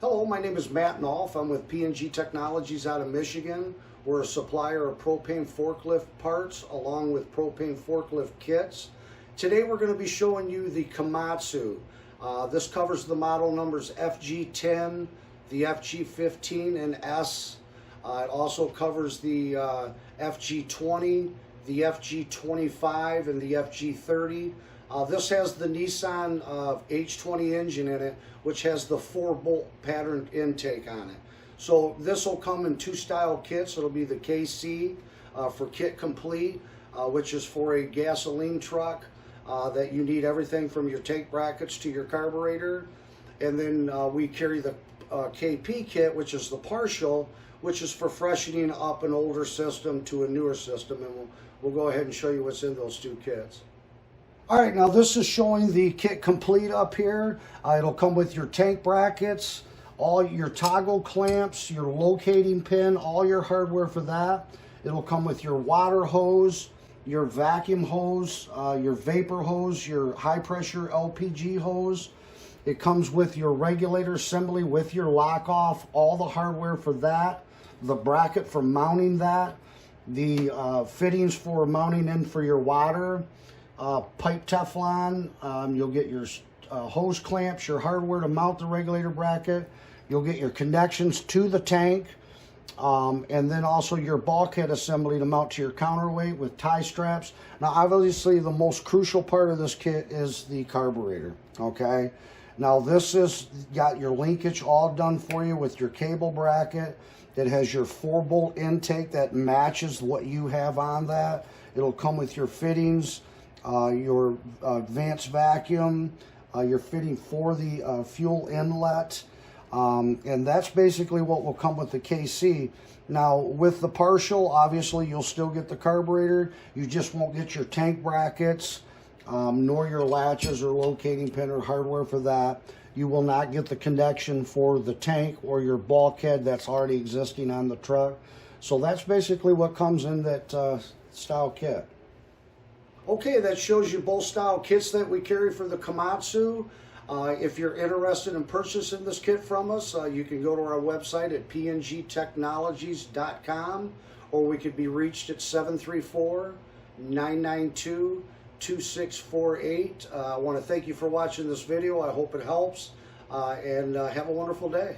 Hello, my name is Matt Nolf. I'm with P&G Technologies out of Michigan. We're a supplier of propane forklift parts along with propane forklift kits. Today we're going to be showing you the Komatsu. This covers the model numbers FG10, the FG15 and S. It also covers the FG20, the FG25 and the FG30. This has the Nissan H20 engine in it, which has the 4-bolt patterned intake on it. So this will come in 2 style kits. It'll be the KC for Kit Complete, which is for a gasoline truck that you need everything from your tank brackets to your carburetor. And then we carry the KP kit, which is the partial, which is for freshening up an older system to a newer system. And we'll go ahead and show you what's in those 2 kits. All right, now this is showing the Kit Complete up here. It'll come with your tank brackets, all your toggle clamps, your locating pin, all your hardware for that. It'll come with your water hose, your vacuum hose, your vapor hose, your high pressure LPG hose. It comes with your regulator assembly with your lock off, all the hardware for that, the bracket for mounting that, the fittings for mounting in for your water, pipe Teflon. You'll get your hose clamps, your hardware to mount the regulator bracket. You'll get your connections to the tank, and then also your bulkhead assembly to mount to your counterweight with tie straps. Now obviously the most crucial part of this kit is the carburetor. Okay, now this is got your linkage all done for you with your cable bracket. It has your 4-bolt intake that matches what you have on that. It'll come with your fittings, your advanced vacuum, your fitting for the fuel inlet, and that's basically what will come with the KC. Now with the partial, obviously you'll still get the carburetor. You just won't get your tank brackets, nor your latches or locating pin or hardware for that. You will not get the connection for the tank or your bulkhead that's already existing on the truck. So that's basically what comes in that style kit. Okay, that shows you both style kits that we carry for the Komatsu. If you're interested in purchasing this kit from us, you can go to our website at pngtechnologies.com, or we could be reached at 734-992-2648. I want to thank you for watching this video. I hope it helps, and have a wonderful day.